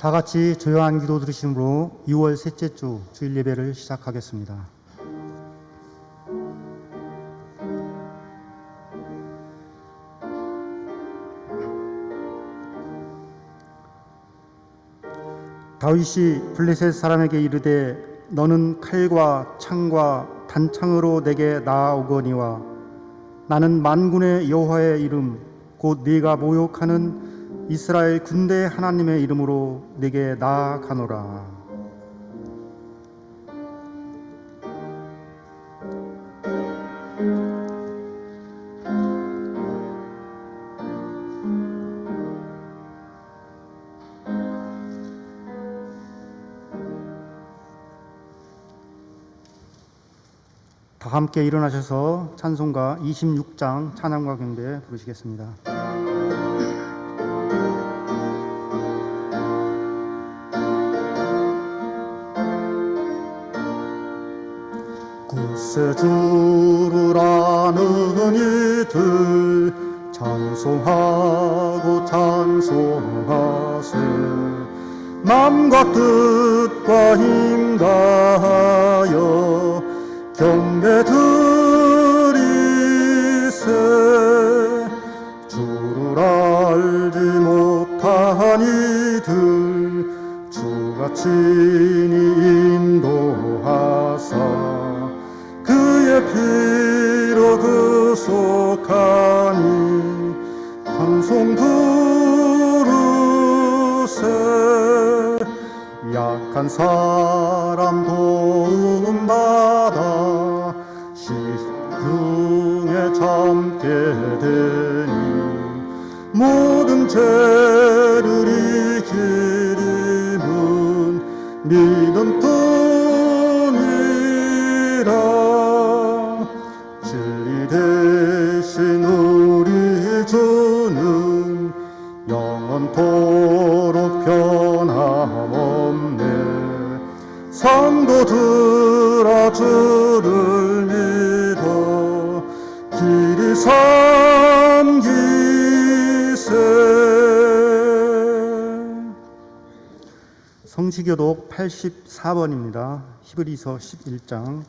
다 같이 조용한 기도 들으심으로 6월 셋째 주 주일 예배를 시작하겠습니다. 다윗이 블레셋 사람에게 이르되 너는 칼과 창과 단창으로 내게 나아오거니와 나는 만군의 여호와의 이름 곧 네가 모욕하는 이스라엘 군대 하나님의 이름으로 네게 나아가노라. 다 함께 일어나셔서 찬송가 26장 찬양과 경배 부르시겠습니다. 구세주를 아는 이들 찬송하고 찬송하세. 맘과 뜻과 힘 다하여 경배 드리세. 주를 알지 못한 이들 주가 친히 인도하사 그의 피로 구속하니 방송 부르세. 약한 사람 도움받아 시중에 참게 되니 모든 죄를 이길 힘은 믿음 뿐이라. 진리 대신 우리 주는 영원토록 변함없네. 성도들아 주를 믿어 길이 섬기세. 성시교독 84번입니다. 히브리서 11장.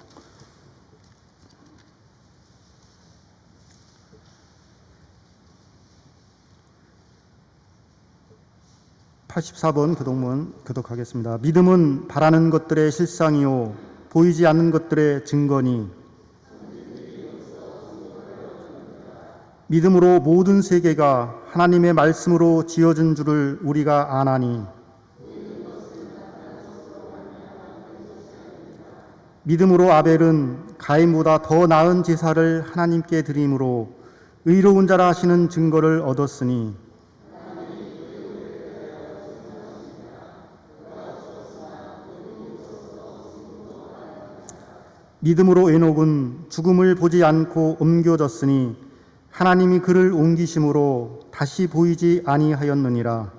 84번 교독문 교독하겠습니다. 믿음은 바라는 것들의 실상이요 보이지 않는 것들의 증거니 믿음으로 모든 세계가 하나님의 말씀으로 지어진 줄을 우리가 아나니 믿음으로 아벨은 가인보다 더 나은 제사를 하나님께 드림으로 의로운 자라 하시는 증거를 얻었으니 믿음으로 에녹은 죽음을 보지 않고 옮겨졌으니 하나님이 그를 옮기심으로 다시 보이지 아니하였느니라.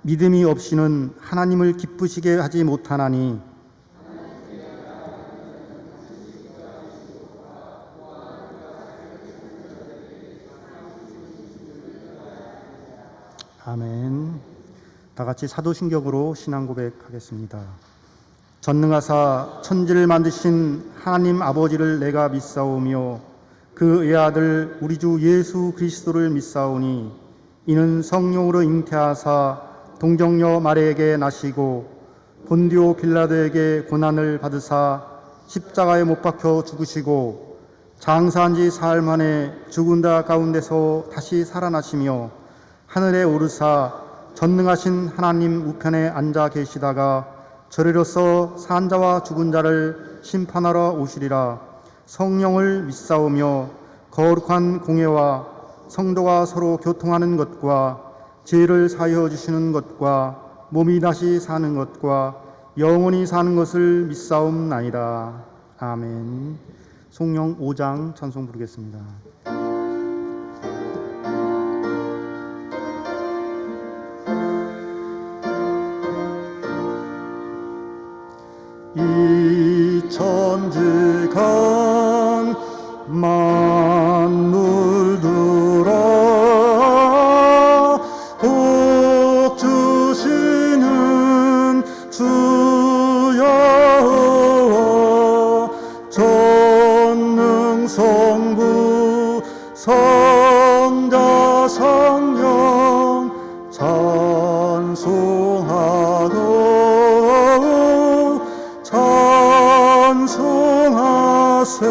믿음이 없이는 하나님을 기쁘시게 하지 못하나니 아멘. 다 같이 사도신경으로 신앙 고백하겠습니다. 전능하사 천지를 만드신 하나님 아버지를 내가 믿사오며 그 외아들 우리 주 예수 그리스도를 믿사오니 이는 성령으로 잉태하사 동정녀 마리아에게 나시고 본디오 빌라도에게 고난을 받으사 십자가에 못 박혀 죽으시고 장사한 지 사흘 만에 죽은 자 가운데서 다시 살아나시며 하늘에 오르사 전능하신 하나님 우편에 앉아 계시다가 저리로서 산 자와 죽은 자를 심판하러 오시리라. 성령을 믿사오며 거룩한 공예와 성도가 서로 교통하는 것과 죄를 사하여 주시는 것과 몸이 다시 사는 것과 영원히 사는 것을 믿사옵나이다. 아멘. 송영 5장 찬송 부르겠습니다. 이 천지간 만물들아 찬송하세.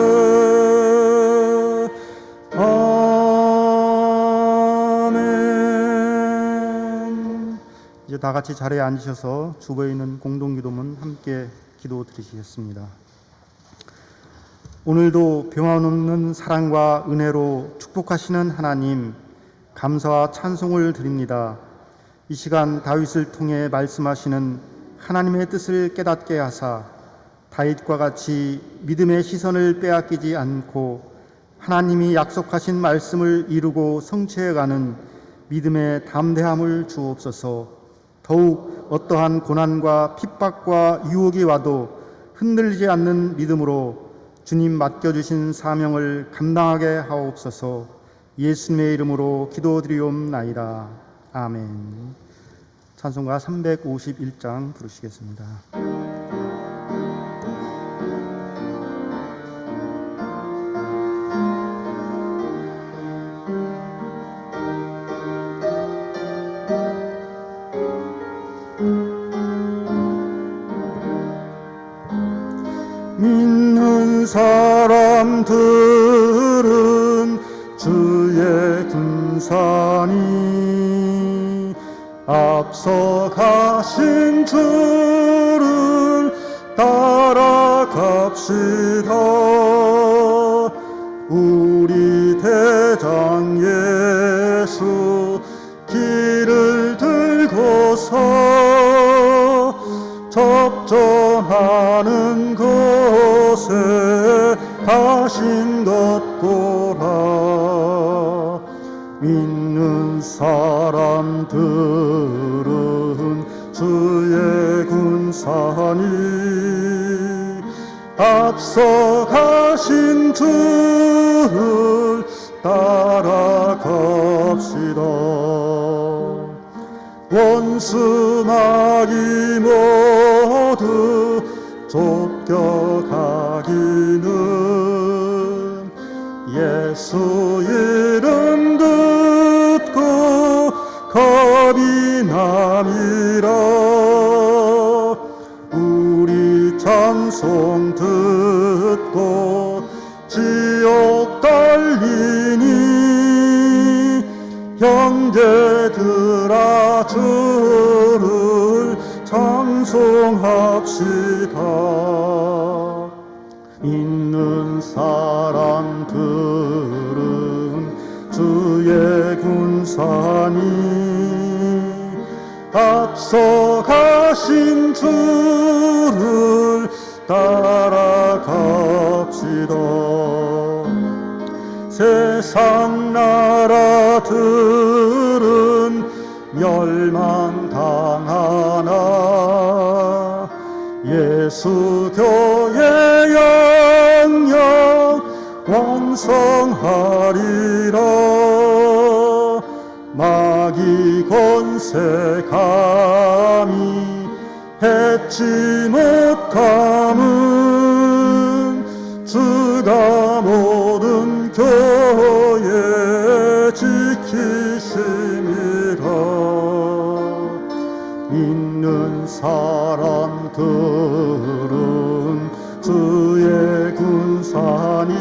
아멘. 이제 다 같이 자리에 앉으셔서 주보에 있는 공동기도문 함께 기도 드리시겠습니다. 오늘도 변함없는 사랑과 은혜로 축복하시는 하나님, 감사와 찬송을 드립니다. 이 시간 다윗을 통해 말씀하시는 하나님의 뜻을 깨닫게 하사 다윗과 같이 믿음의 시선을 빼앗기지 않고 하나님이 약속하신 말씀을 이루고 성취해가는 믿음의 담대함을 주옵소서. 더욱 어떠한 고난과 핍박과 유혹이 와도 흔들리지 않는 믿음으로 주님 맡겨주신 사명을 감당하게 하옵소서. 예수님의 이름으로 기도드리옵나이다. 아멘. 찬송가 351장 부르시겠습니다. 믿는 사람들은 주의 군사니 앞서가신 주를 따라갑시다. 우리 대장 예수 길을 들고서 접전하는 곳에 가신 것 보라. 믿는 사람들은 주의 군사니 앞서가신 주를 따라갑시다. 원수 마귀 모두 쫓겨가기는 예수 이름 듣고 겁이 남이라. 우리 찬송 듣고 지옥 달리니 형제들아 주를 찬송합시다. 믿는 사람들은 주의 군사니 앞서가신 주를 따라갑시다. 세상 나라들은 멸망당하나 예수 교회 영영 왕성하리라. 마귀 권세 감히 해치 못함은 주가 모든 교회 지키심이라. 믿는 사람들은 주의 군사니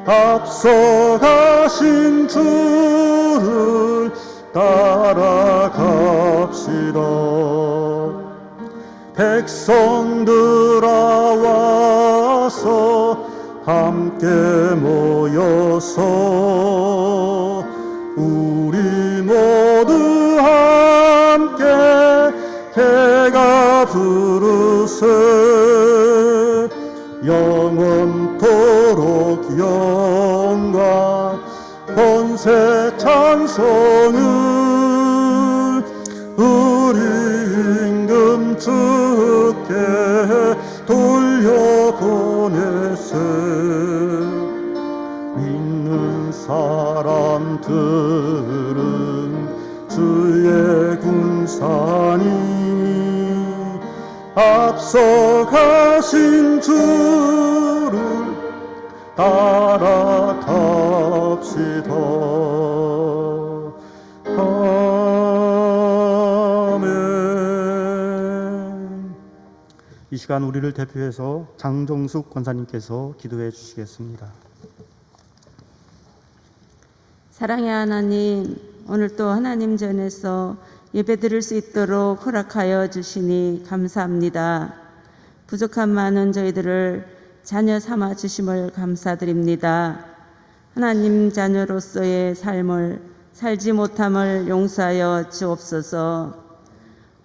앞서가신 주를 따라갑시다. 백성들아 와서 함께 모여서 우리 모두 함께 개가 부르세. 영원토록 영광 권세 찬송을 우리 임금 주께 돌려보내세. 믿는 사람들은 주의 군사니 앞서가신 주를 따라갑시다. 아멘. 이 시간 우리를 대표해서 장정숙 권사님께서 기도해 주시겠습니다. 사랑의 하나님, 오늘 또 하나님 전에서 예배드릴 수 있도록 허락하여 주시니 감사합니다. 부족한 많은 저희들을 자녀 삼아 주심을 감사드립니다. 하나님 자녀로서의 삶을 살지 못함을 용서하여 주옵소서.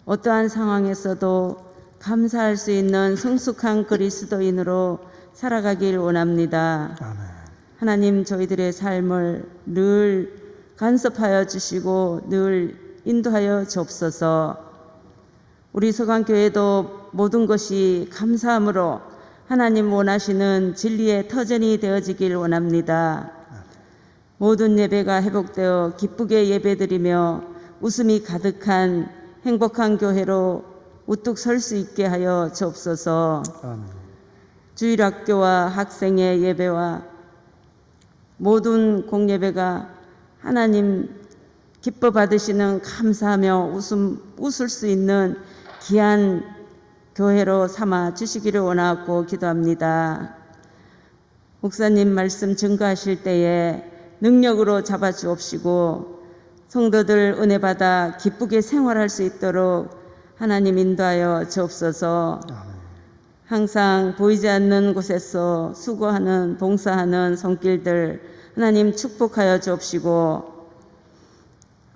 어떠한 상황에서도 감사할 수 있는 성숙한 그리스도인으로 살아가길 원합니다. 아멘. 하나님 저희들의 삶을 늘 간섭하여 주시고 늘 인도하여 주옵소서. 우리 서강교회도 모든 것이 감사함으로 하나님 원하시는 진리의 터전이 되어지길 원합니다. 모든 예배가 회복되어 기쁘게 예배드리며 웃음이 가득한 행복한 교회로 우뚝 설 수 있게 하여 주옵소서. 아멘. 주일학교와 학생의 예배와 모든 공예배가 하나님 기뻐 받으시는 감사하며 웃을 수 있는 귀한 교회로 삼아 주시기를 원하고 기도합니다. 목사님 말씀 증거하실 때에 능력으로 잡아 주옵시고 성도들 은혜 받아 기쁘게 생활할 수 있도록 하나님 인도하여 주옵소서. 항상 보이지 않는 곳에서 수고하는 봉사하는 손길들 하나님 축복하여 주옵시고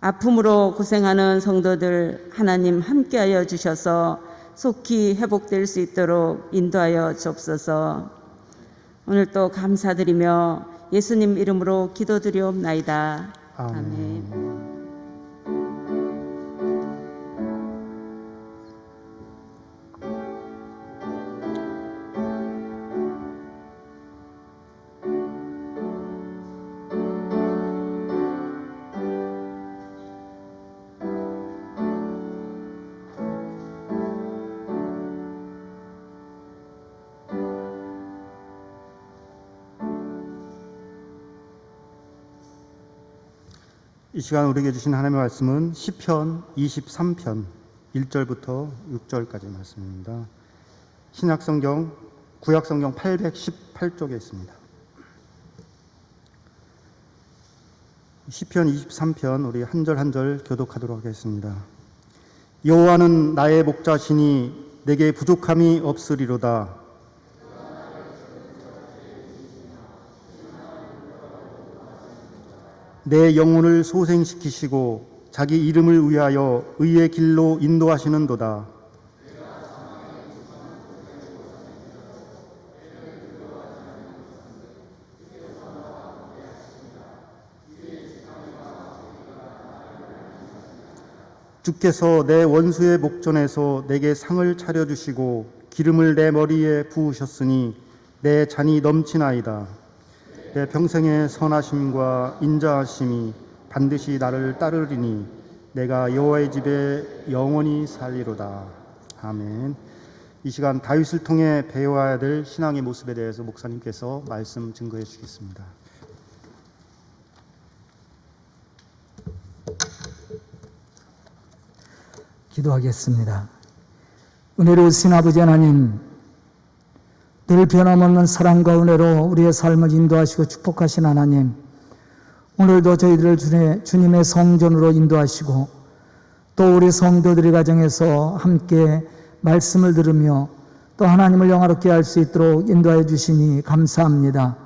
아픔으로 고생하는 성도들 하나님 함께하여 주셔서 속히 회복될 수 있도록 인도하여 주옵소서. 오늘 또 감사드리며 예수님 이름으로 기도드리옵나이다. 아멘. 이 시간 우리에게 주신 하나님의 말씀은 시편 23편 1절부터 6절까지 말씀입니다. 신약성경, 구약성경 818쪽에 있습니다. 시편 23편 우리 한 절 한 절 교독하도록 하겠습니다. 여호와는 나의 목자시니 내게 부족함이 없으리로다. 내 영혼을 소생시키시고 자기 이름을 위하여 의의 길로 인도하시는도다. 주께서 내 원수의 목전에서 내게 상을 차려주시고 기름을 내 머리에 부으셨으니 내 잔이 넘치나이다. 내 평생의 선하심과 인자하심이 반드시 나를 따르리니 내가 여호와의 집에 영원히 살리로다. 아멘. 이 시간 다윗을 통해 배워야 될 신앙의 모습에 대해서 목사님께서 말씀 증거해 주시겠습니다. 기도하겠습니다. 은혜로우신 아버지 하나님, 늘 변함없는 사랑과 은혜로 우리의 삶을 인도하시고 축복하신 하나님, 오늘도 저희들을 주님의 성전으로 인도하시고 또 우리 성도들의 가정에서 함께 말씀을 들으며 또 하나님을 영화롭게 할 수 있도록 인도하여 주시니 감사합니다.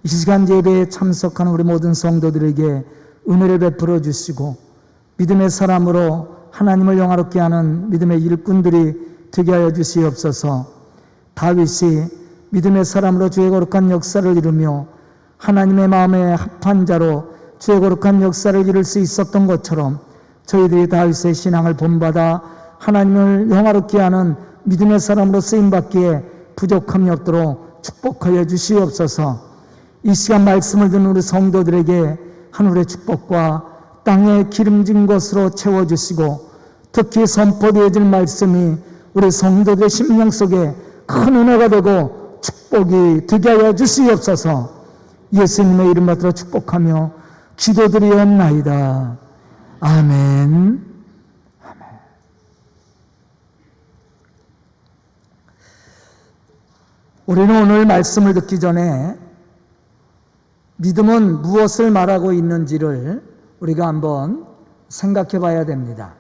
이 시간 예배에 참석하는 우리 모든 성도들에게 은혜를 베풀어 주시고 믿음의 사람으로 하나님을 영화롭게 하는 믿음의 일꾼들이 되게 하여 주시옵소서. 다윗이 믿음의 사람으로 주의 거룩한 역사를 이루며 하나님의 마음에 합한 자로 주의 거룩한 역사를 이룰 수 있었던 것처럼 저희들이 다윗의 신앙을 본받아 하나님을 영화롭게 하는 믿음의 사람으로 쓰임받기에 부족함이 없도록 축복하여 주시옵소서. 이 시간 말씀을 듣는 우리 성도들에게 하늘의 축복과 땅에 기름진 것으로 채워주시고 특히 선포되어질 말씀이 우리 성도들의 심령 속에 큰 은혜가 되고 축복이 되게 하여 주시옵소서. 예수님의 이름 받들어 축복하며 기도드리옵나이다. 아멘. 아멘. 우리는 오늘 말씀을 듣기 전에 믿음은 무엇을 말하고 있는지를 우리가 한번 생각해 봐야 됩니다.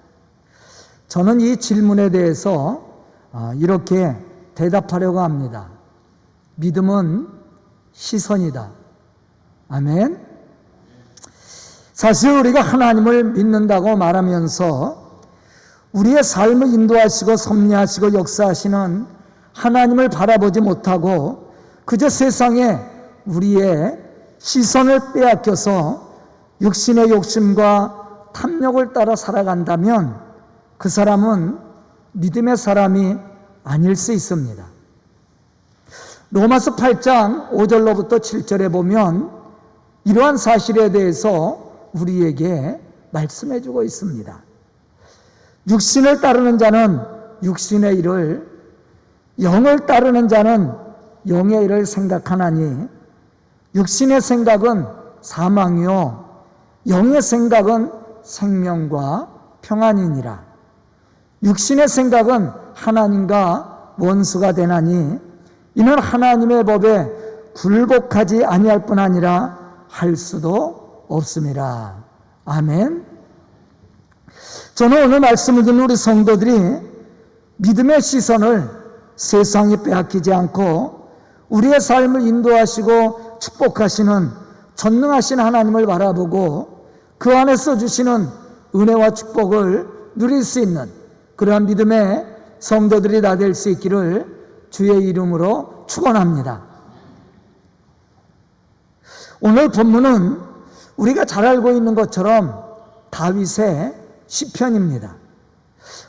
저는 이 질문에 대해서 이렇게 대답하려고 합니다. 믿음은 시선이다. 아멘. 사실 우리가 하나님을 믿는다고 말하면서 우리의 삶을 인도하시고 섭리하시고 역사하시는 하나님을 바라보지 못하고 그저 세상에 우리의 시선을 빼앗겨서 육신의 욕심과 탐욕을 따라 살아간다면 그 사람은 믿음의 사람이 아닐 수 있습니다. 로마서 8장 5절로부터 7절에 보면 이러한 사실에 대해서 우리에게 말씀해 주고 있습니다. 육신을 따르는 자는 육신의 일을, 영을 따르는 자는 영의 일을 생각하나니 육신의 생각은 사망이요 영의 생각은 생명과 평안이니라. 육신의 생각은 하나님과 원수가 되나니 이는 하나님의 법에 굴복하지 아니할 뿐 아니라 할 수도 없음이라. 아멘. 저는 오늘 말씀을 듣는 우리 성도들이 믿음의 시선을 세상에 빼앗기지 않고 우리의 삶을 인도하시고 축복하시는 전능하신 하나님을 바라보고 그 안에서 주시는 은혜와 축복을 누릴 수 있는 그러한 믿음의 성도들이 다 될 수 있기를 주의 이름으로 축원합니다. 오늘 본문은 우리가 잘 알고 있는 것처럼 다윗의 시편입니다.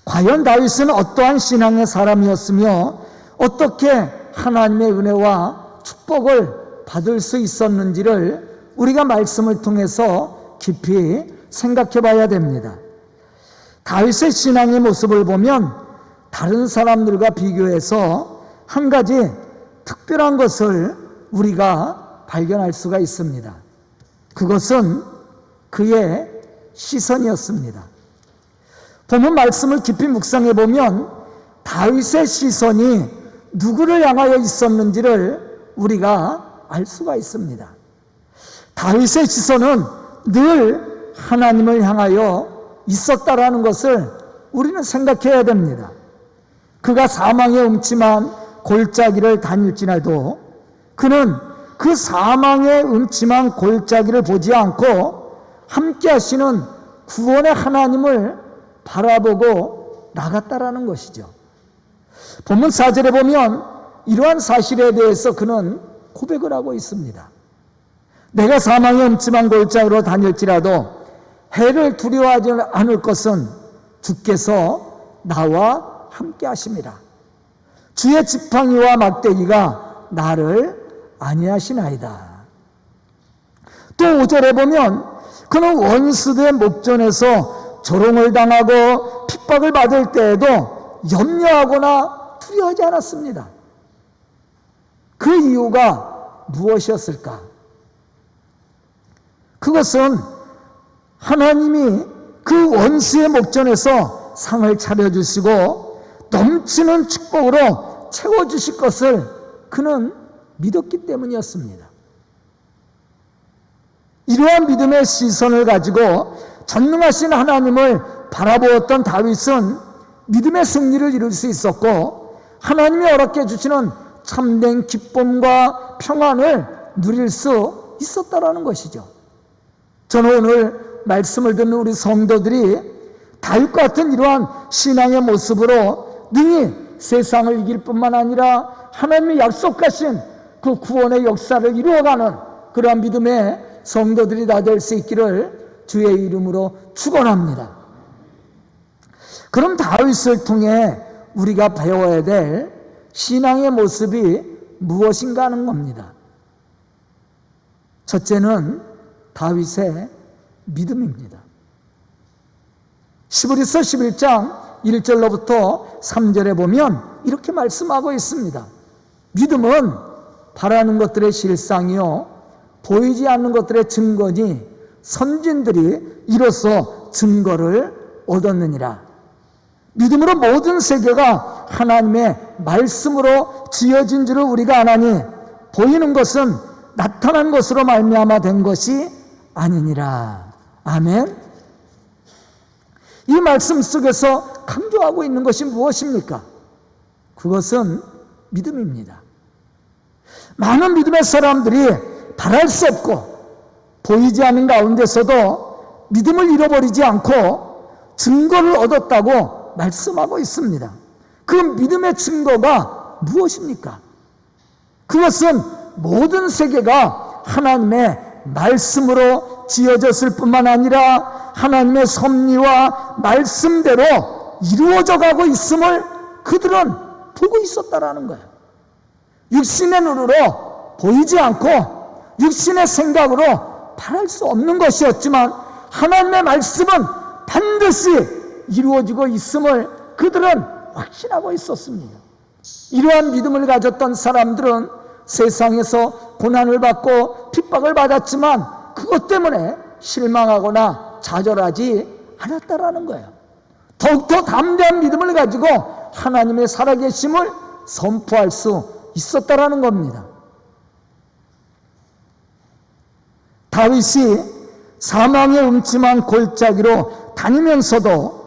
과연 다윗은 어떠한 신앙의 사람이었으며 어떻게 하나님의 은혜와 축복을 받을 수 있었는지를 우리가 말씀을 통해서 깊이 생각해 봐야 됩니다. 다윗의 신앙의 모습을 보면 다른 사람들과 비교해서 한 가지 특별한 것을 우리가 발견할 수가 있습니다. 그것은 그의 시선이었습니다. 본문 말씀을 깊이 묵상해 보면 다윗의 시선이 누구를 향하여 있었는지를 우리가 알 수가 있습니다. 다윗의 시선은 늘 하나님을 향하여 있었다라는 것을 우리는 생각해야 됩니다. 그가 사망의 음침한 골짜기를 다닐지라도 그는 그 사망의 음침한 골짜기를 보지 않고 함께 하시는 구원의 하나님을 바라보고 나갔다라는 것이죠. 본문 4절에 보면 이러한 사실에 대해서 그는 고백을 하고 있습니다. 내가 사망의 음침한 골짜기로 다닐지라도 해를 두려워하지 않을 것은 주께서 나와 함께 하심이라. 주의 지팡이와 막대기가 나를 안위하시나이다. 또 5절에 보면 그는 원수들의 목전에서 조롱을 당하고 핍박을 받을 때에도 염려하거나 두려워하지 않았습니다. 그 이유가 무엇이었을까? 그것은 하나님이 그 원수의 목전에서 상을 차려주시고 넘치는 축복으로 채워주실 것을 그는 믿었기 때문이었습니다. 이러한 믿음의 시선을 가지고 전능하신 하나님을 바라보았던 다윗은 믿음의 승리를 이룰 수 있었고 하나님이 허락해 주시는 참된 기쁨과 평안을 누릴 수 있었다라는 것이죠. 저는 오늘 말씀을 듣는 우리 성도들이 다윗과 같은 이러한 신앙의 모습으로 능히 세상을 이길 뿐만 아니라 하나님의 약속하신 그 구원의 역사를 이루어가는 그러한 믿음의 성도들이 다 될 수 있기를 주의 이름으로 축원합니다. 그럼 다윗을 통해 우리가 배워야 될 신앙의 모습이 무엇인가 하는 겁니다. 첫째는 다윗의 믿음입니다. 시브리서 11장 1절로부터 3절에 보면 이렇게 말씀하고 있습니다. 믿음은 바라는 것들의 실상이요 보이지 않는 것들의 증거니 선진들이 이로써 증거를 얻었느니라. 믿음으로 모든 세계가 하나님의 말씀으로 지어진 줄을 우리가 아나니 보이는 것은 나타난 것으로 말미암아 된 것이 아니니라. 아멘. 이 말씀 속에서 강조하고 있는 것이 무엇입니까? 그것은 믿음입니다. 많은 믿음의 사람들이 바랄 수 없고 보이지 않는 가운데서도 믿음을 잃어버리지 않고 증거를 얻었다고 말씀하고 있습니다. 그 믿음의 증거가 무엇입니까? 그것은 모든 세계가 하나님의 말씀으로 지어졌을 뿐만 아니라 하나님의 섭리와 말씀대로 이루어져 가고 있음을 그들은 보고 있었다라는 거예요. 육신의 눈으로 보이지 않고 육신의 생각으로 바랄 수 없는 것이었지만 하나님의 말씀은 반드시 이루어지고 있음을 그들은 확신하고 있었습니다. 이러한 믿음을 가졌던 사람들은 세상에서 고난을 받고 핍박을 받았지만 그것 때문에 실망하거나 좌절하지 않았다라는 거예요. 더욱더 담대한 믿음을 가지고 하나님의 살아계심을 선포할 수 있었다라는 겁니다. 다윗이 사망의 음침한 골짜기로 다니면서도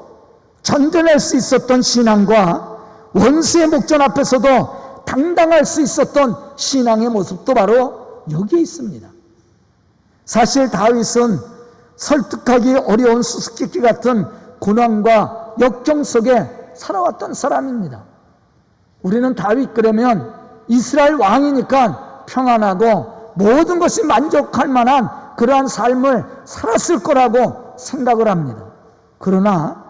전전할 수 있었던 신앙과 원수의 목전 앞에서도 당당할 수 있었던 신앙의 모습도 바로 여기에 있습니다. 사실 다윗은 설득하기 어려운 수수께끼 같은 고난과 역경 속에 살아왔던 사람입니다. 우리는 다윗 그러면 이스라엘 왕이니까 평안하고 모든 것이 만족할 만한 그러한 삶을 살았을 거라고 생각을 합니다. 그러나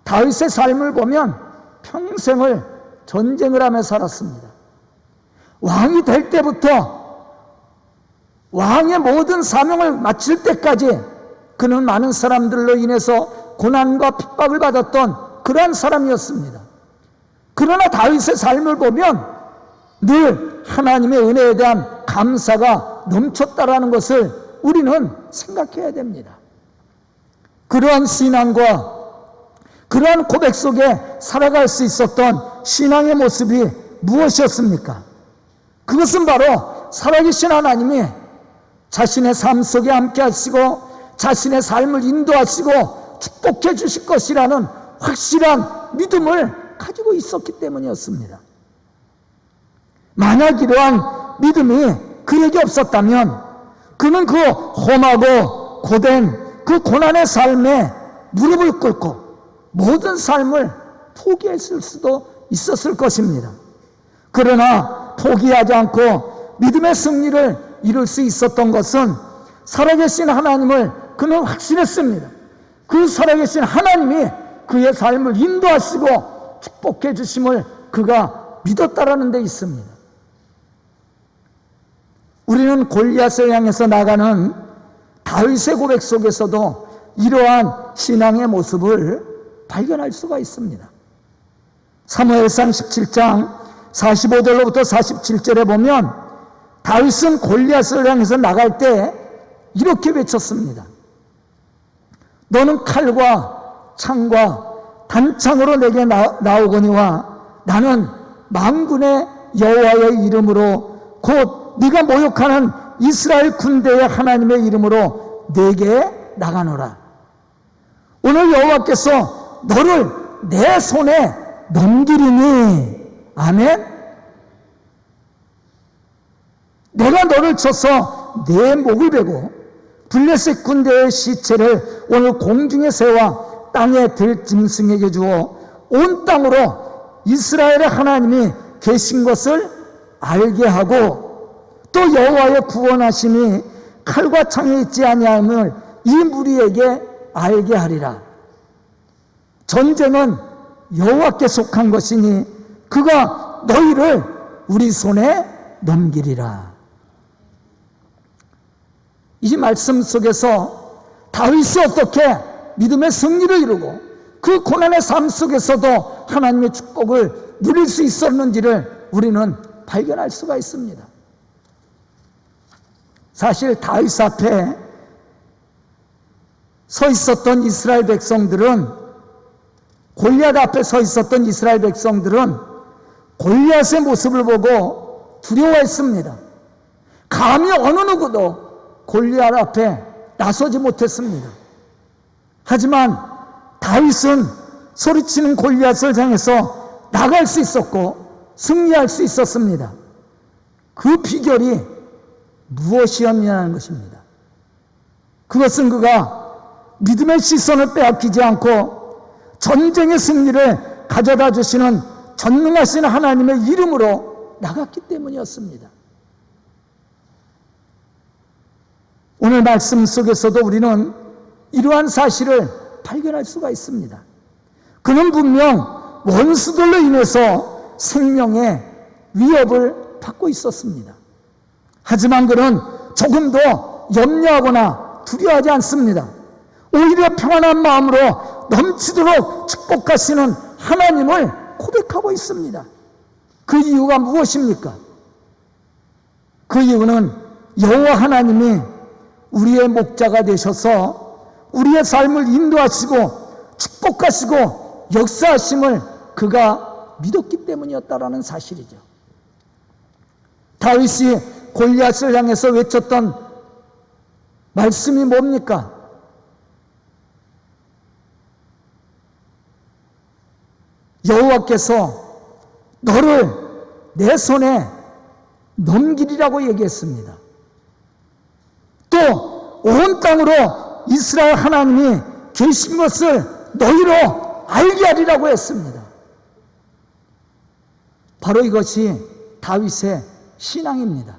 다윗의 삶을 보면 평생을 전쟁을 하며 살았습니다. 왕이 될 때부터 왕의 모든 사명을 마칠 때까지 그는 많은 사람들로 인해서 고난과 핍박을 받았던 그러한 사람이었습니다. 그러나 다윗의 삶을 보면 늘 하나님의 은혜에 대한 감사가 넘쳤다라는 것을 우리는 생각해야 됩니다. 그러한 신앙과 그러한 고백 속에 살아갈 수 있었던 신앙의 모습이 무엇이었습니까? 그것은 바로 살아계신 하나님이 자신의 삶 속에 함께 하시고 자신의 삶을 인도하시고 축복해 주실 것이라는 확실한 믿음을 가지고 있었기 때문이었습니다. 만약 이러한 믿음이 그에게 없었다면 그는 그 험하고 고된 그 고난의 삶에 무릎을 꿇고 모든 삶을 포기했을 수도 있었을 것입니다. 그러나 포기하지 않고 믿음의 승리를 이룰 수 있었던 것은 살아계신 하나님을 그는 확신했습니다. 그 살아계신 하나님이 그의 삶을 인도하시고 축복해 주심을 그가 믿었다라는 데 있습니다. 우리는 골리앗을 향해서 나가는 다윗의 고백 속에서도 이러한 신앙의 모습을 발견할 수가 있습니다. 사무엘상 17장 45절로부터 47절에 보면 다윗은 골리앗을 향해서 나갈 때 이렇게 외쳤습니다. 너는 칼과 창과 단창으로 내게 나오거니와 나는 만군의 여호와의 이름으로 곧 네가 모욕하는 이스라엘 군대의 하나님의 이름으로 내게 나가노라. 오늘 여호와께서 너를 내 손에 넘기리니 아멘. 내가 너를 쳐서 내 목을 베고 블레셋 군대의 시체를 오늘 공중에 세워 땅에 들짐승에게 주어 온 땅으로 이스라엘의 하나님이 계신 것을 알게 하고 또 여호와의 구원하심이 칼과 창에 있지 아니함을 이 무리에게 알게 하리라. 전쟁은 여호와께 속한 것이니 그가 너희를 우리 손에 넘기리라. 이 말씀 속에서 다윗이 어떻게 믿음의 승리를 이루고 그 고난의 삶 속에서도 하나님의 축복을 누릴 수 있었는지를 우리는 발견할 수가 있습니다. 사실 다윗 앞에 서 있었던 이스라엘 백성들은 골리앗 앞에 서 있었던 이스라엘 백성들은 골리앗의 모습을 보고 두려워했습니다. 감히 어느 누구도 골리앗 앞에 나서지 못했습니다. 하지만 다윗은 소리치는 골리앗을 향해서 나갈 수 있었고 승리할 수 있었습니다. 그 비결이 무엇이었냐는 것입니다. 그것은 그가 믿음의 시선을 빼앗기지 않고 전쟁의 승리를 가져다 주시는 전능하신 하나님의 이름으로 나갔기 때문이었습니다. 오늘 말씀 속에서도 우리는 이러한 사실을 발견할 수가 있습니다. 그는 분명 원수들로 인해서 생명의 위협을 받고 있었습니다. 하지만 그는 조금 더 염려하거나 두려워하지 않습니다. 오히려 평안한 마음으로 넘치도록 축복하시는 하나님을 고백하고 있습니다. 그 이유가 무엇입니까? 그 이유는 여호와 하나님이 우리의 목자가 되셔서 우리의 삶을 인도하시고 축복하시고 역사하심을 그가 믿었기 때문이었다라는 사실이죠. 다윗이 골리앗을 향해서 외쳤던 말씀이 뭡니까? 여호와께서 너를 내 손에 넘기리라고 얘기했습니다. 또 온 땅으로 이스라엘 하나님이 계신 것을 너희로 알게 하리라고 했습니다. 바로 이것이 다윗의 신앙입니다.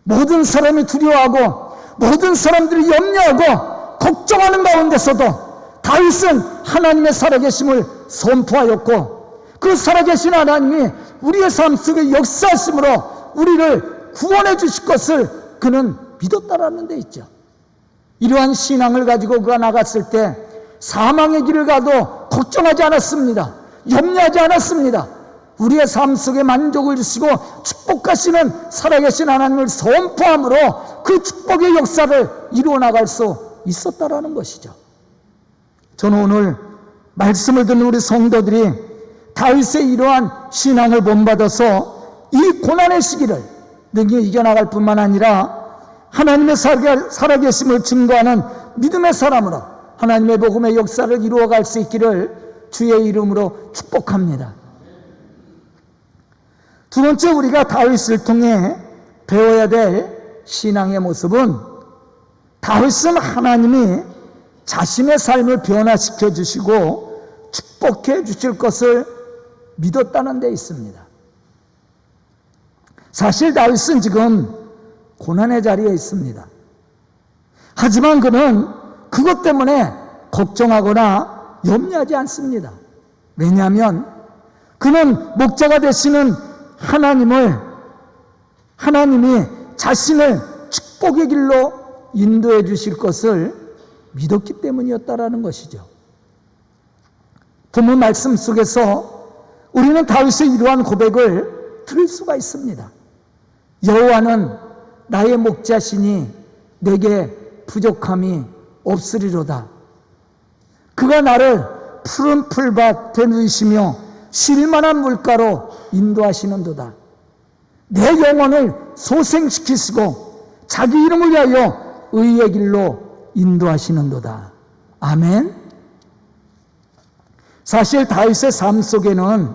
모든 사람이 두려워하고 모든 사람들이 염려하고 걱정하는 가운데서도 다윗은 하나님의 살아계심을 선포하였고 그 살아계신 하나님이 우리의 삶 속에 역사하심으로 우리를 구원해 주실 것을 그는 믿었다라는 데 있죠. 이러한 신앙을 가지고 그가 나갔을 때 사망의 길을 가도 걱정하지 않았습니다. 염려하지 않았습니다. 우리의 삶 속에 만족을 주시고 축복하시는 살아계신 하나님을 선포함으로 그 축복의 역사를 이루어 나갈 수 있었다라는 것이죠. 저는 오늘 말씀을 듣는 우리 성도들이 다윗의 이러한 신앙을 본받아서 이 고난의 시기를 능히 이겨나갈 뿐만 아니라 하나님의 살아계심을 증거하는 믿음의 사람으로 하나님의 복음의 역사를 이루어갈 수 있기를 주의 이름으로 축복합니다. 두 번째, 우리가 다윗을 통해 배워야 될 신앙의 모습은 다윗은 하나님이 자신의 삶을 변화시켜 주시고 축복해 주실 것을 믿었다는 데 있습니다. 사실 다윗은 지금 고난의 자리에 있습니다. 하지만 그는 그것 때문에 걱정하거나 염려하지 않습니다. 왜냐하면 그는 목자가 되시는 하나님이 자신을 축복의 길로 인도해 주실 것을 믿었기 때문이었다라는 것이죠. 본문 말씀 속에서 우리는 다윗의 이러한 고백을 들을 수가 있습니다. 여호와는 나의 목자시니 내게 부족함이 없으리로다. 그가 나를 푸른 풀밭에 누이시며 쉴만한 물가로 인도하시는도다. 내 영혼을 소생시키시고 자기 이름을 위하여 의의 길로 인도하시는도다. 아멘. 사실 다윗의 삶 속에는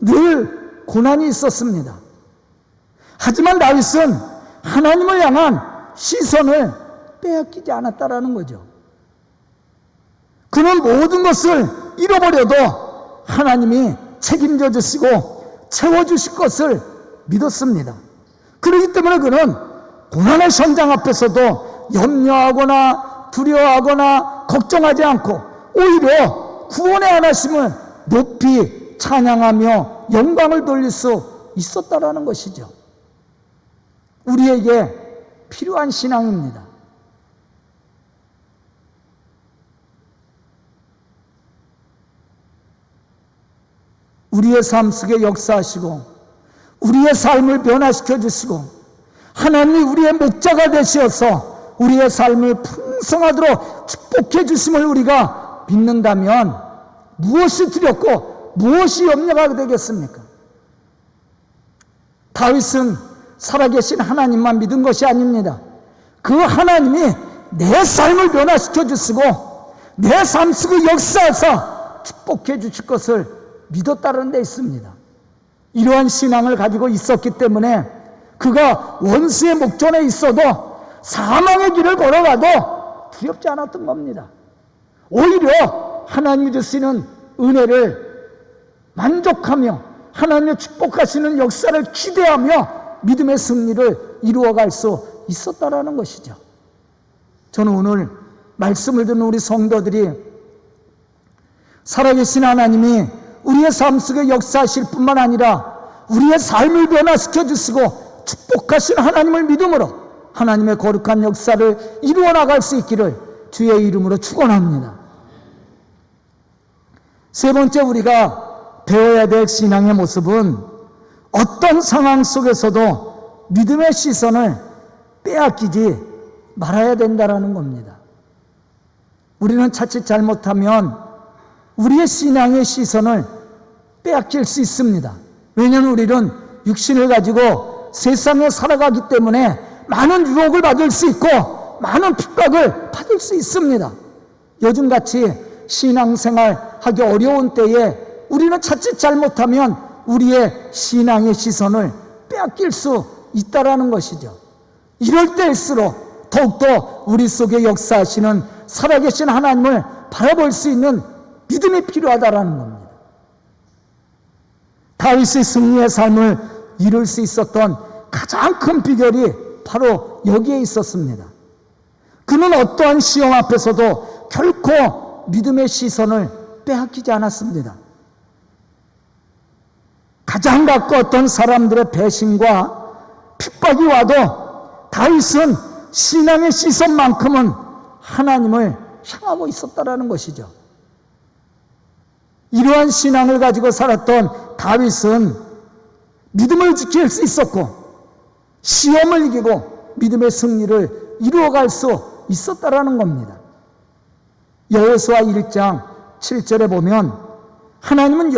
늘 고난이 있었습니다. 하지만 다윗은 하나님을 향한 시선을 빼앗기지 않았다라는 거죠. 그는 모든 것을 잃어버려도 하나님이 책임져 주시고 채워주실 것을 믿었습니다. 그렇기 때문에 그는 고난의 현장 앞에서도 염려하거나 두려워하거나 걱정하지 않고 오히려 구원의 하나님을 높이 찬양하며 영광을 돌릴 수 있었다라는 것이죠. 우리에게 필요한 신앙입니다. 우리의 삶 속에 역사하시고 우리의 삶을 변화시켜 주시고 하나님이 우리의 목자가 되시어서 우리의 삶을 풍성하도록 축복해 주심을 우리가 믿는다면 무엇이 두렵고 무엇이 염려가 되겠습니까? 다윗은 살아계신 하나님만 믿은 것이 아닙니다. 그 하나님이 내 삶을 변화시켜 주시고 내 삶 속의 역사에서 축복해 주실 것을 믿었다는 데 있습니다. 이러한 신앙을 가지고 있었기 때문에 그가 원수의 목전에 있어도 사망의 길을 걸어가도 두렵지 않았던 겁니다. 오히려 하나님이 주시는 은혜를 만족하며 하나님의 축복하시는 역사를 기대하며 믿음의 승리를 이루어갈 수 있었다라는 것이죠. 저는 오늘 말씀을 듣는 우리 성도들이 살아계신 하나님이 우리의 삶 속에 역사하실 뿐만 아니라 우리의 삶을 변화시켜 주시고 축복하신 하나님을 믿음으로 하나님의 거룩한 역사를 이루어 나갈 수 있기를 주의 이름으로 축원합니다. 세 번째, 우리가 배워야 될 신앙의 모습은 어떤 상황 속에서도 믿음의 시선을 빼앗기지 말아야 된다는 겁니다. 우리는 자칫 잘못하면 우리의 신앙의 시선을 빼앗길 수 있습니다. 왜냐하면 우리는 육신을 가지고 세상에 살아가기 때문에 많은 유혹을 받을 수 있고 많은 핍박을 받을 수 있습니다. 요즘같이 신앙생활 하기 어려운 때에 우리는 자칫 잘못하면 우리의 신앙의 시선을 빼앗길 수 있다는 것이죠. 이럴 때일수록 더욱더 우리 속에 역사하시는 살아계신 하나님을 바라볼 수 있는 믿음이 필요하다는 겁니다. 다윗의 승리의 삶을 이룰 수 있었던 가장 큰 비결이 바로 여기에 있었습니다. 그는 어떠한 시험 앞에서도 결코 믿음의 시선을 빼앗기지 않았습니다. 가장 가까웠던 사람들의 배신과 핍박이 와도 다윗은 신앙의 시선만큼은 하나님을 향하고 있었다는 것이죠. 이러한 신앙을 가지고 살았던 다윗은 믿음을 지킬 수 있었고 시험을 이기고 믿음의 승리를 이루어갈 수 있었다는 겁니다. 여호수아 1장 7절에 보면 하나님은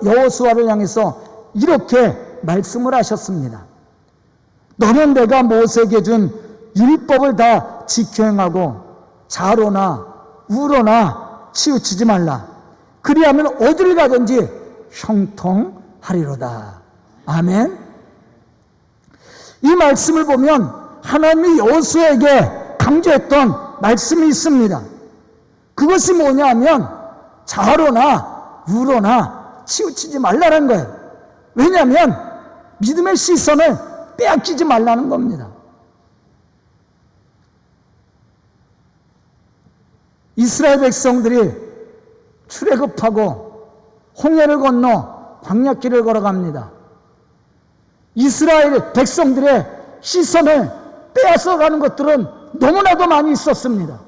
여호수아를 향해서 이렇게 말씀을 하셨습니다. 너는 내가 모세에게 준 율법을 다 지켜 행하고 좌로나 우로나 치우치지 말라. 그리하면 어디를 가든지 형통하리로다. 아멘. 이 말씀을 보면 하나님이 여호수아에게 강조했던 말씀이 있습니다. 그것이 뭐냐면 좌로나 우로나 치우치지 말라는 거예요. 왜냐하면 믿음의 시선을 빼앗기지 말라는 겁니다. 이스라엘 백성들이 출애굽하고 홍해를 건너 광야길을 걸어갑니다. 이스라엘 백성들의 시선을 빼앗아가는 것들은 너무나도 많이 있었습니다.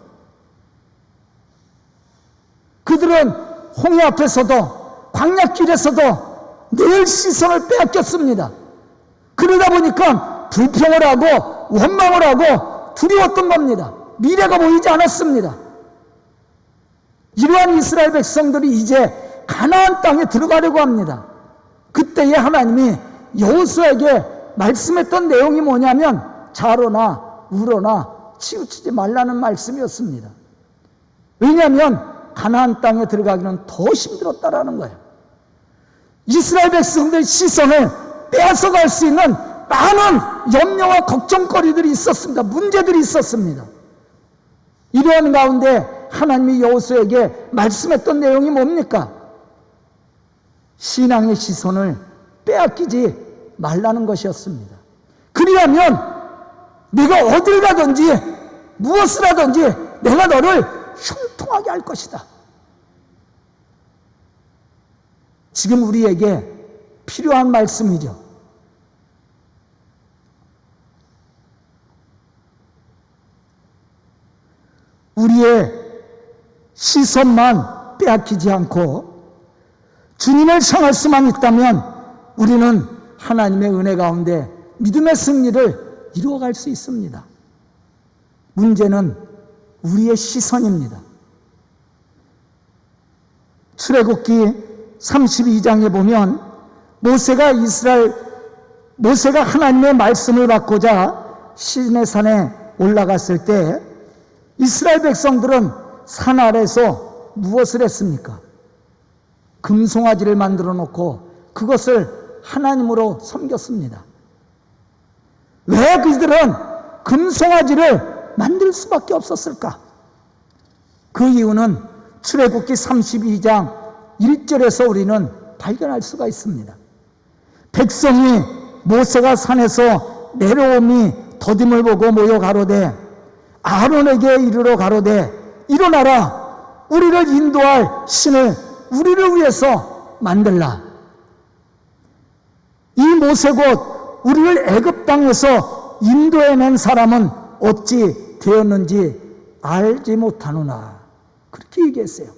그들은 홍해 앞에서도 광야길에서도 늘 시선을 빼앗겼습니다. 그러다 보니까 불평을 하고 원망을 하고 두려웠던 겁니다. 미래가 보이지 않았습니다. 이러한 이스라엘 백성들이 이제 가나안 땅에 들어가려고 합니다. 그때에 하나님이 여호수아에게 말씀했던 내용이 뭐냐면 좌로나 우로나 치우치지 말라는 말씀이었습니다. 왜냐하면 가나안 땅에 들어가기는 더 힘들었다라는 거예요. 이스라엘 백성들의 시선을 빼앗아갈 수 있는 많은 염려와 걱정거리들이 있었습니다. 문제들이 있었습니다. 이러한 가운데 하나님이 여호수아에게 말씀했던 내용이 뭡니까? 신앙의 시선을 빼앗기지 말라는 것이었습니다. 그리하면 네가 어딜 가든지 무엇을 하든지 내가 너를 형통하게 할 것이다. 지금 우리에게 필요한 말씀이죠. 우리의 시선만 빼앗기지 않고 주님을 향할 수만 있다면 우리는 하나님의 은혜 가운데 믿음의 승리를 이루어갈 수 있습니다. 문제는 우리의 시선입니다. 출애굽기 32장에 보면 모세가 하나님의 말씀을 받고자 시내산에 올라갔을 때 이스라엘 백성들은 산 아래에서 무엇을 했습니까? 금송아지를 만들어 놓고 그것을 하나님으로 섬겼습니다. 왜 그들은 금송아지를 만들 수밖에 없었을까? 그 이유는 출애굽기 32장 1절에서 우리는 발견할 수가 있습니다. 백성이 모세가 산에서 내려옴이 더딤을 보고 모여 가로되 아론에게 이르러 가로되 일어나라, 우리를 인도할 신을 우리를 위해서 만들라. 이 모세 곧 우리를 애굽 땅에서 인도해낸 사람은 어찌 되었는지 알지 못하노라. 그렇게 얘기했어요.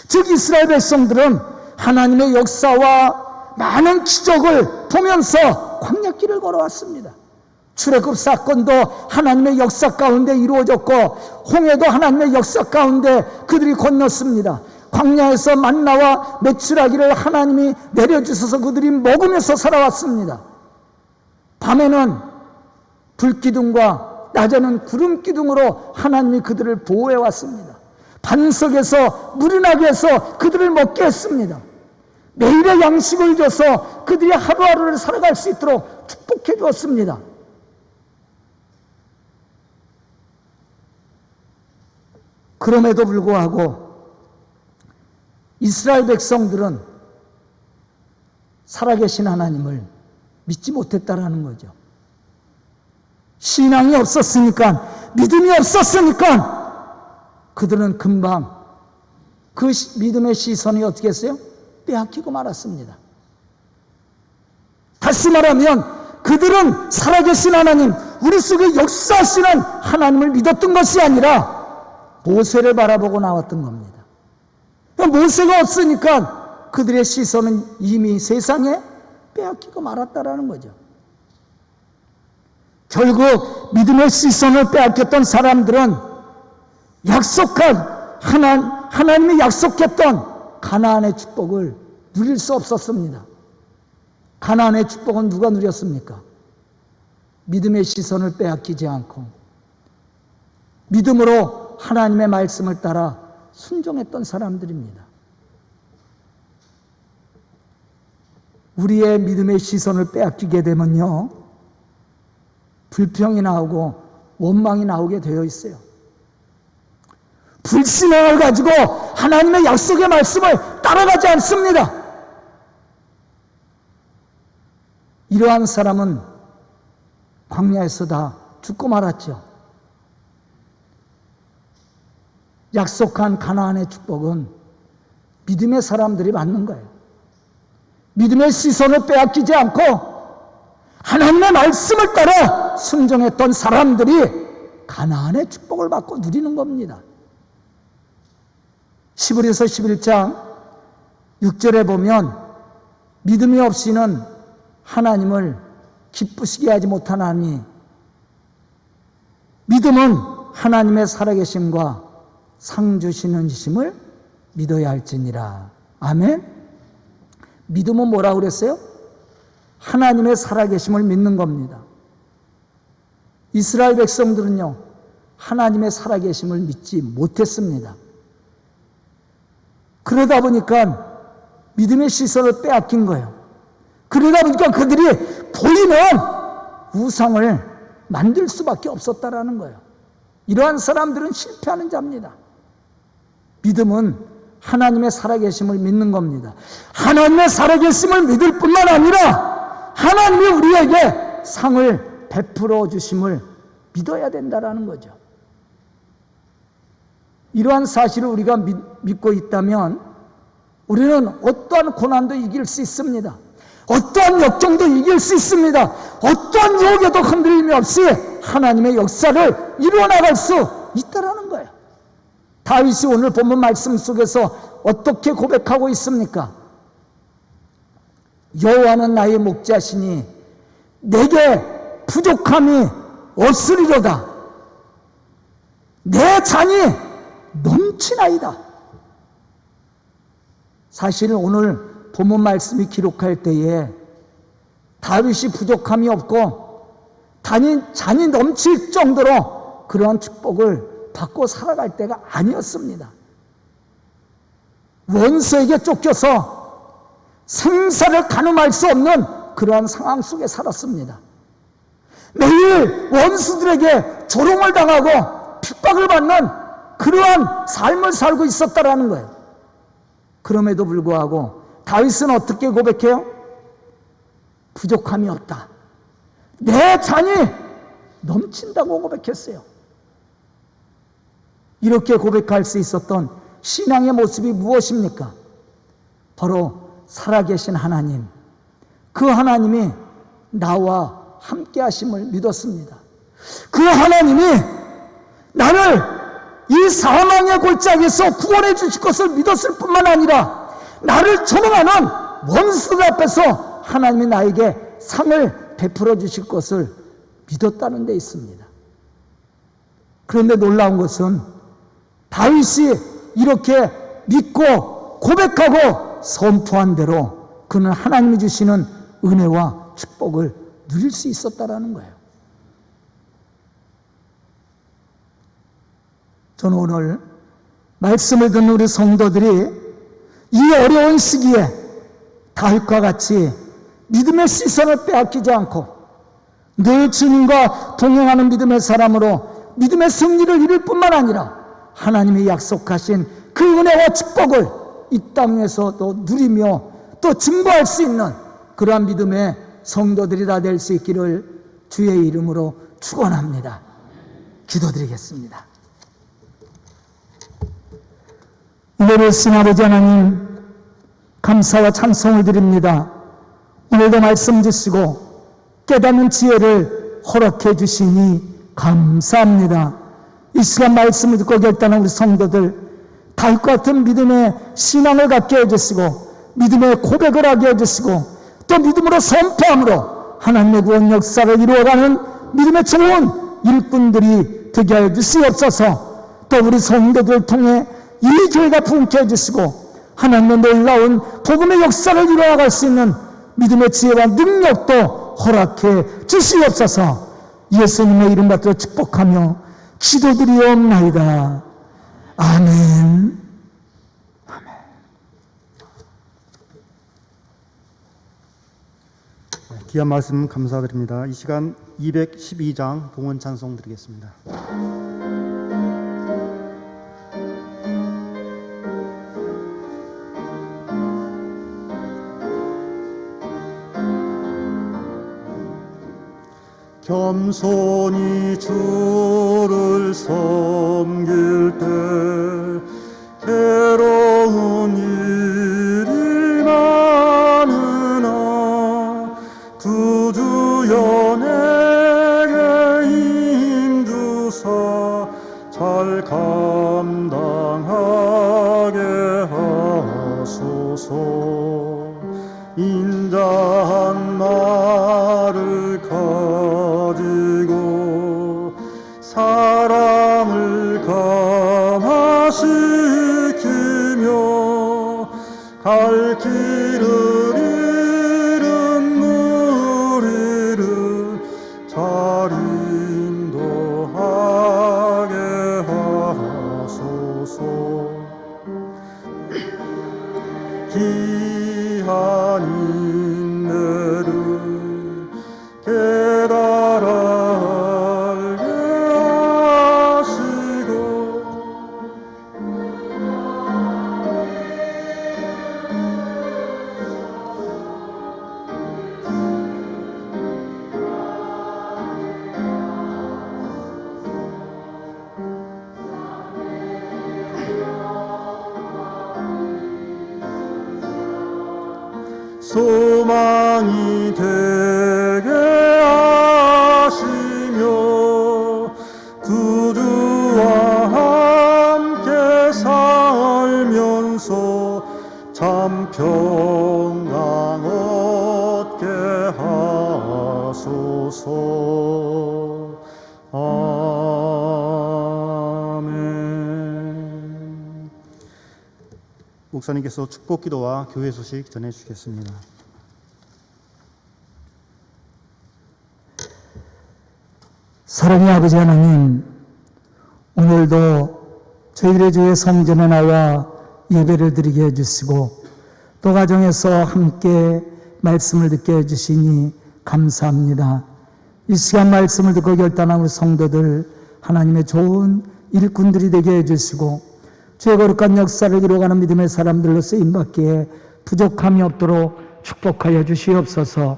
즉 이스라엘 백성들은 하나님의 역사와 많은 기적을 보면서 광야길을 걸어왔습니다. 출애굽 사건도 하나님의 역사 가운데 이루어졌고 홍해도 하나님의 역사 가운데 그들이 건넜습니다. 광야에서 만나와 메추라기를 하나님이 내려주셔서 그들이 먹으면서 살아왔습니다. 밤에는 불기둥과 낮에는 구름기둥으로 하나님이 그들을 보호해왔습니다. 반석에서 물이 나게 해서 그들을 먹게 했습니다. 매일의 양식을 줘서 그들이 하루하루를 살아갈 수 있도록 축복해 주었습니다. 그럼에도 불구하고 이스라엘 백성들은 살아계신 하나님을 믿지 못했다라는 거죠. 신앙이 없었으니까, 믿음이 없었으니까 그들은 금방 그 믿음의 시선이 어떻게 했어요? 빼앗기고 말았습니다. 다시 말하면 그들은 살아계신 하나님, 우리 속에 역사하시는 하나님을 믿었던 것이 아니라 모세를 바라보고 나왔던 겁니다. 모세가 없으니까 그들의 시선은 이미 세상에 빼앗기고 말았다라는 거죠. 결국 믿음의 시선을 빼앗겼던 사람들은 약속한 하나님이 약속했던 가나안의 축복을 누릴 수 없었습니다. 가나안의 축복은 누가 누렸습니까? 믿음의 시선을 빼앗기지 않고 믿음으로 하나님의 말씀을 따라 순종했던 사람들입니다. 우리의 믿음의 시선을 빼앗기게 되면요, 불평이 나오고 원망이 나오게 되어 있어요. 불신앙을 가지고 하나님의 약속의 말씀을 따라가지 않습니다. 이러한 사람은 광야에서 다 죽고 말았죠. 약속한 가나안의 축복은 믿음의 사람들이 받는 거예요. 믿음의 시선을 빼앗기지 않고 하나님의 말씀을 따라 순종했던 사람들이 가나안의 축복을 받고 누리는 겁니다. 히브리서 11장 6절에 보면 믿음이 없이는 하나님을 기쁘시게 하지 못하나니 믿음은 하나님의 살아계심과 상 주시는 이심을 믿어야 할지니라. 아멘. 믿음은 뭐라고 그랬어요? 하나님의 살아계심을 믿는 겁니다. 이스라엘 백성들은요, 하나님의 살아계심을 믿지 못했습니다. 그러다 보니까 믿음의 시선을 빼앗긴 거예요. 그러다 보니까 그들이 보이는 우상을 만들 수밖에 없었다라는 거예요. 이러한 사람들은 실패하는 자입니다. 믿음은 하나님의 살아계심을 믿는 겁니다. 하나님의 살아계심을 믿을 뿐만 아니라 하나님이 우리에게 상을 베풀어 주심을 믿어야 된다라는 거죠. 이러한 사실을 우리가 믿고 있다면 우리는 어떠한 고난도 이길 수 있습니다. 어떠한 역경도 이길 수 있습니다. 어떠한 유혹에도 흔들림이 없이 하나님의 역사를 이루어나갈 수 있다라는 거예요. 다윗이 오늘 본문 말씀 속에서 어떻게 고백하고 있습니까? 여호와는 나의 목자시니 내게 부족함이 없으리로다. 내 잔이 넘치나이다. 사실 오늘 본문 말씀이 기록할 때에 다윗이 부족함이 없고 잔이 넘칠 정도로 그러한 축복을 받고 살아갈 때가 아니었습니다. 원수에게 쫓겨서 생사를 가늠할 수 없는 그러한 상황 속에 살았습니다. 매일 원수들에게 조롱을 당하고 핍박을 받는 그러한 삶을 살고 있었다라는 거예요. 그럼에도 불구하고 다윗은 어떻게 고백해요? 부족함이 없다. 내 잔이 넘친다고 고백했어요. 이렇게 고백할 수 있었던 신앙의 모습이 무엇입니까? 바로 살아계신 하나님, 그 하나님이 나와 함께 하심을 믿었습니다. 그 하나님이 나를 이 사망의 골짜기에서 구원해 주실 것을 믿었을 뿐만 아니라 나를 조롱하는 원수들 앞에서 하나님이 나에게 상을 베풀어 주실 것을 믿었다는 데 있습니다. 그런데 놀라운 것은 다윗이 이렇게 믿고 고백하고 선포한 대로 그는 하나님이 주시는 은혜와 축복을 누릴 수 있었다라는 거예요. 저는 오늘 말씀을 듣는 우리 성도들이 이 어려운 시기에 다윗과 같이 믿음의 시선을 빼앗기지 않고 늘 주님과 동행하는 믿음의 사람으로 믿음의 승리를 이룰 뿐만 아니라 하나님이 약속하신 그 은혜와 축복을 이 땅에서도 누리며 또 증거할 수 있는 그러한 믿음의 성도들이 다 될 수 있기를 주의 이름으로 축원합니다. 기도드리겠습니다. 은혜로우신 아버지 하나님, 감사와 찬송을 드립니다. 오늘도 말씀 주시고 깨닫는 지혜를 허락해 주시니 감사합니다. 이 시간 말씀을 듣고 결단한 우리 성도들, 다윗과 같은 믿음의 신앙을 갖게 해주시고 믿음의 고백을 하게 해주시고 또 믿음으로 선포함으로 하나님의 구원 역사를 이루어가는 믿음의 좋은 일꾼들이 되게 하여 주시옵소서. 또 우리 성도들을 통해 이 교회가 부흥케 해주시고 하나님의 놀라운 복음의 역사를 이루어갈 수 있는 믿음의 지혜와 능력도 허락해 주시옵소서. 예수님의 이름 받들어 축복하며 기도드리옵나이다. 아멘. 귀한 말씀 감사드립니다. 이 시간 212장 봉헌 찬송 드리겠습니다. 겸손히 주를 섬길 때 괴로운 일이 많으나 구주여 내게 힘주사 잘 감당하게 하소서. 인자한 나를 가지고 사랑을 감화시키며 갈 길을 잃은 무리를 잘 인도하게 하소서. 귀한 인내를 깨달아 알게 하시고 소망이 되게 하시며 구주와 함께 살면서 참 평강 얻게 하소서. 아멘. 목사님께서 축복 기도와 교회 소식 전해 주시겠습니다. 사랑의 아버지 하나님, 오늘도 저희들의 주의 성전에 나와 예배를 드리게 해주시고 또 가정에서 함께 말씀을 듣게 해주시니 감사합니다. 이 시간 말씀을 듣고 결단한 우리 성도들 하나님의 좋은 일꾼들이 되게 해주시고 주의 거룩한 역사를 이루어가는 믿음의 사람들로 쓰임받기에 부족함이 없도록 축복하여 주시옵소서.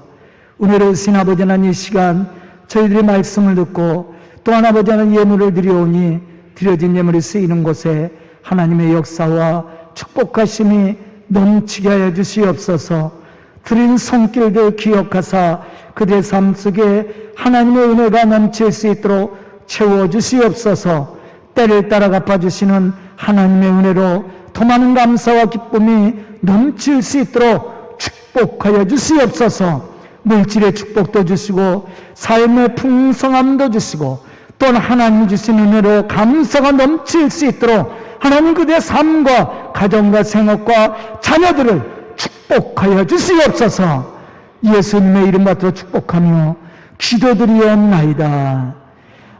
은혜로우신 아버지 하나님, 이 시간 저희들이 말씀을 듣고 또한 아버지 하나님 예물을 드려오니 드려진 예물이 쓰이는 곳에 하나님의 역사와 축복하심이 넘치게 하여 주시옵소서. 드린 손길들 기억하사 그들의 삶 속에 하나님의 은혜가 넘칠 수 있도록 채워주시옵소서. 때를 따라 갚아주시는 하나님의 은혜로 더 많은 감사와 기쁨이 넘칠 수 있도록 축복하여 주시옵소서. 물질의 축복도 주시고 삶의 풍성함도 주시고 또한 하나님 주신 은혜로 감사가 넘칠 수 있도록 하나님 그들의 삶과 가정과 생업과 자녀들을 축복하여 주시옵소서. 예수님의 이름 받들어 축복하며 기도드리옵나이다.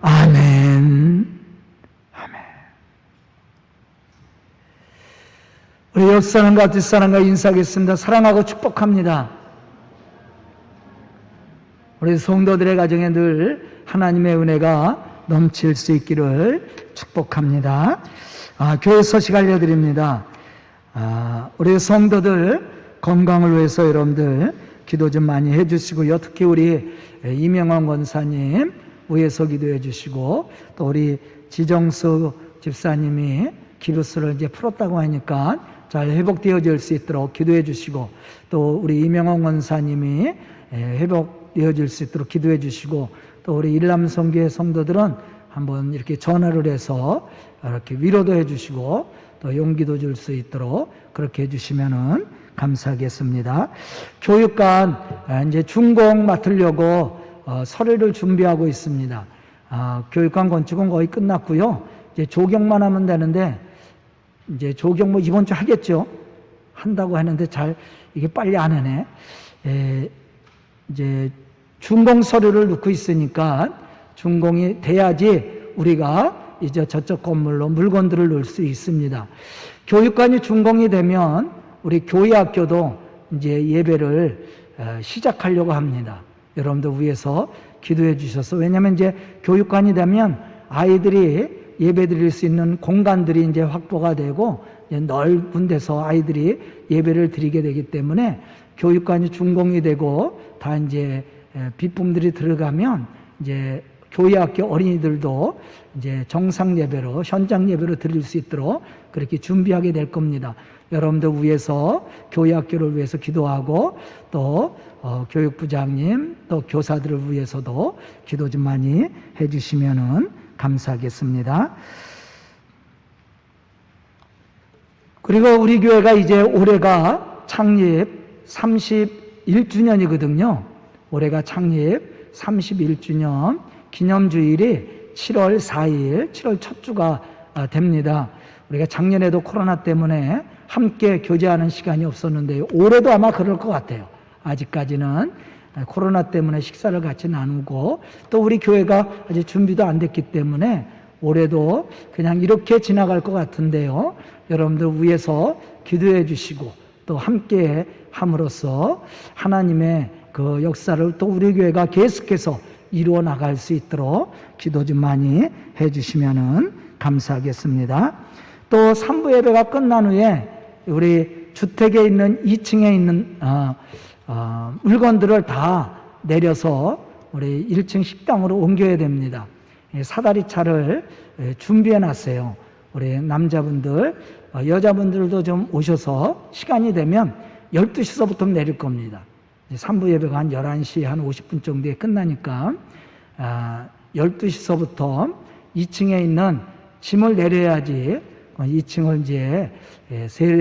아멘. 아멘. 우리 옆사람과 뒷사람과 인사하겠습니다. 사랑하고 축복합니다. 우리 성도들의 가정에 늘 하나님의 은혜가 넘칠 수 있기를 축복합니다. 교회 소식 알려드립니다. 우리 성도들 건강을 위해서 여러분들 기도 좀 많이 해주시고요. 특히 우리 이명환 권사님 위해서 기도해 주시고 또 우리 지정수 집사님이 기루스를 이제 풀었다고 하니까 잘 회복되어질 수 있도록 기도해 주시고 또 우리 이명환 권사님이 회복되어질 수 있도록 기도해 주시고 또 우리 일남성교회 성도들은 한번 이렇게 전화를 해서 이렇게 위로도 해 주시고 또 용기도 줄 수 있도록 그렇게 해 주시면은 감사하겠습니다. 교육관 이제 준공 맡으려고 서류를 준비하고 있습니다. 교육관 건축은 거의 끝났고요. 이제 조경만 하면 되는데 이제 조경 뭐 이번 주 하겠죠. 한다고 하는데 잘 이게 빨리 안 하네. 이제 준공 서류를 넣고 있으니까 준공이 돼야지 우리가 이제 저쪽 건물로 물건들을 넣을 수 있습니다. 교육관이 준공이 되면 우리 교회학교도 이제 예배를 시작하려고 합니다. 여러분들 위해서 기도해 주셔서, 왜냐하면 이제 교육관이 되면 아이들이 예배 드릴 수 있는 공간들이 이제 확보가 되고 이제 넓은 데서 아이들이 예배를 드리게 되기 때문에 교육관이 준공이 되고 다 이제 비품들이 들어가면 이제 교회학교 어린이들도 이제 정상 예배로 현장 예배로 드릴 수 있도록 그렇게 준비하게 될 겁니다. 여러분들 위해서 교회학교를 위해서 기도하고 또 교육부장님 또 교사들을 위해서도 기도 좀 많이 해주시면은 감사하겠습니다. 그리고 우리 교회가 이제 올해가 창립 31주년이거든요. 올해가 창립 31주년 기념주일이 7월 4일, 7월 첫 주가 됩니다. 우리가 작년에도 코로나 때문에 함께 교제하는 시간이 없었는데 올해도 아마 그럴 것 같아요. 아직까지는 코로나 때문에 식사를 같이 나누고 또 우리 교회가 아직 준비도 안 됐기 때문에 올해도 그냥 이렇게 지나갈 것 같은데요. 여러분들 위해서 기도해 주시고 또 함께 함으로써 하나님의 그 역사를 또 우리 교회가 계속해서 이루어 나갈 수 있도록 기도 좀 많이 해주시면 감사하겠습니다. 또 3부 예배가 끝난 후에 우리 주택에 있는 2층에 있는 물건들을 다 내려서 우리 1층 식당으로 옮겨야 됩니다. 사다리차를 준비해 놨어요. 우리 남자분들, 여자분들도 좀 오셔서 시간이 되면 12시서부터 내릴 겁니다. 3부 예배가 한 11시 한 50분 정도에 끝나니까 12시서부터 2층에 있는 짐을 내려야지 2층을 이제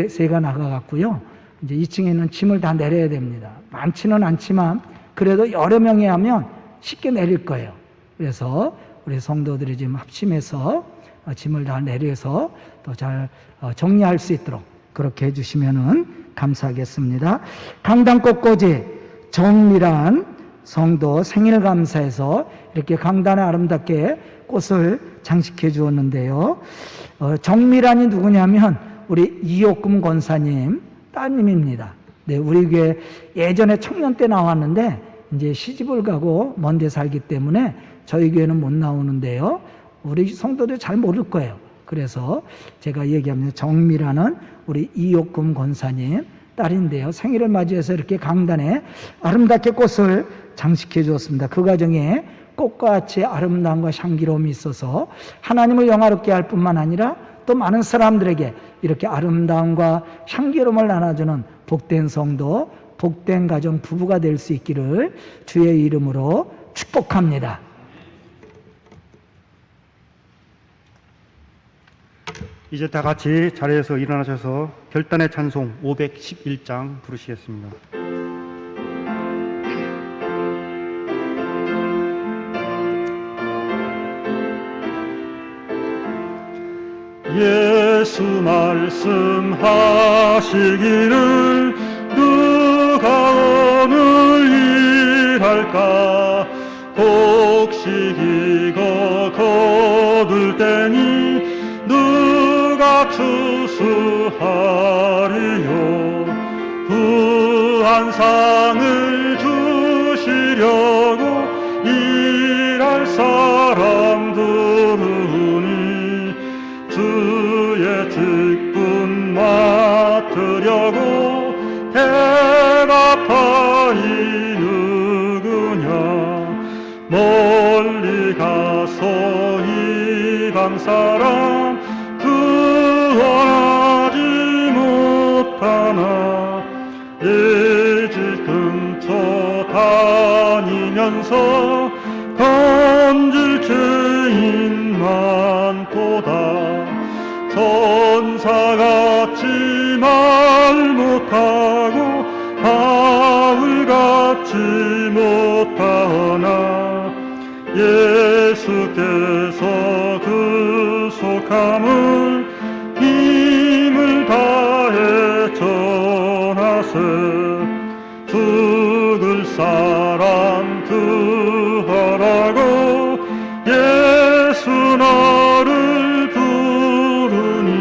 새가 나가갖고요. 이제 2층에 있는 짐을 다 내려야 됩니다. 많지는 않지만 그래도 여러 명이 하면 쉽게 내릴 거예요. 그래서 우리 성도들이 지금 합심해서 짐을 다 내려서 또 잘 정리할 수 있도록 그렇게 해주시면은 감사하겠습니다. 강단 꽃꽂이 정밀한 성도 생일 감사해서 이렇게 강단에 아름답게 꽃을 장식해 주었는데요. 정밀한이 누구냐면 우리 이옥금 권사님 따님입니다. 네, 우리 교회 예전에 청년 때 나왔는데 이제 시집을 가고 먼 데 살기 때문에 저희 교회는 못 나오는데요. 우리 성도들 잘 모를 거예요. 그래서 제가 얘기합니다. 정밀한은 우리 이옥금 권사님 딸인데요. 생일을 맞이해서 이렇게 강단에 아름답게 꽃을 장식해 주었습니다. 그 과정에 꽃과 같이 아름다움과 향기로움이 있어서 하나님을 영화롭게 할 뿐만 아니라 또 많은 사람들에게 이렇게 아름다움과 향기로움을 나눠주는 복된 성도, 복된 가정 부부가 될 수 있기를 주의 이름으로 축복합니다. 이제 다 같이 자리에서 일어나셔서 결단의 찬송 511장 부르시겠습니다. 예수 말씀하시기를 누가 오늘 일할까 곡식이고 거둘 때니 누가 추수하리요 후한 상을 주시려고 일할 사람들으니 주의 직분 맡으려고 대답하이 누구냐 멀리 가서 이방 사람 구원하지 못하나 내 집 근처 다니면서 건질 죄인 많도다 천사같이 말 못하고 바울같이 못하나 예수께서 그 속함을 힘을 다해 전하세 죽을 사람 구하라고 예수 너를 부르니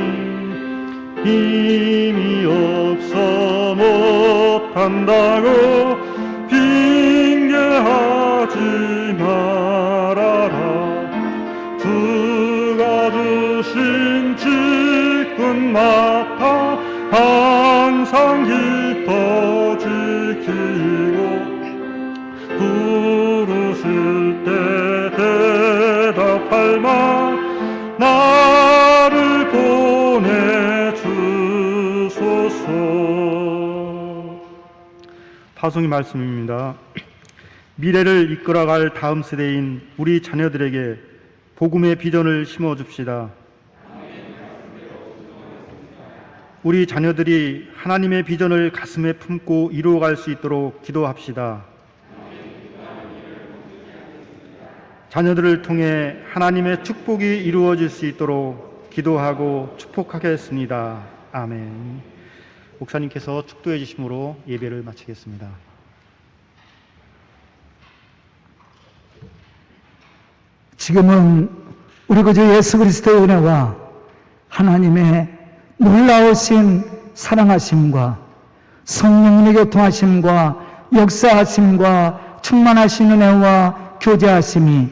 힘이 없어 못한다고 핑계하지 말아라 주가 주신 직분 맡아 항상 기뻐 지키고 부르실 때 대답할 만 나를 보내주소서. 파송의 말씀입니다. 미래를 이끌어갈 다음 세대인 우리 자녀들에게 복음의 비전을 심어줍시다. 우리 자녀들이 하나님의 비전을 가슴에 품고 이루어갈 수 있도록 기도합시다. 자녀들을 통해 하나님의 축복이 이루어질 수 있도록 기도하고 축복하겠습니다. 아멘. 목사님께서 축도해 주심으로 예배를 마치겠습니다. 지금은 우리 구주 예수 그리스도의 은혜와 하나님의 놀라우신 사랑하심과 성령님의 교통하심과 역사하심과 충만하신 은혜와 교제하심이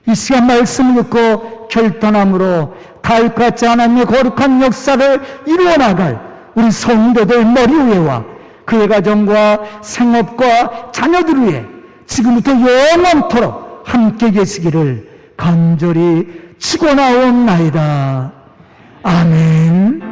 이 시간 말씀을 듣고 결단함으로 다윗 같지 하나님의 거룩한 역사를 이루어 나갈 우리 성도들 머리 위에와 그의 가정과 생업과 자녀들 위에 지금부터 영원토록 함께 계시기를 간절히 축원하옵나이다. 아멘.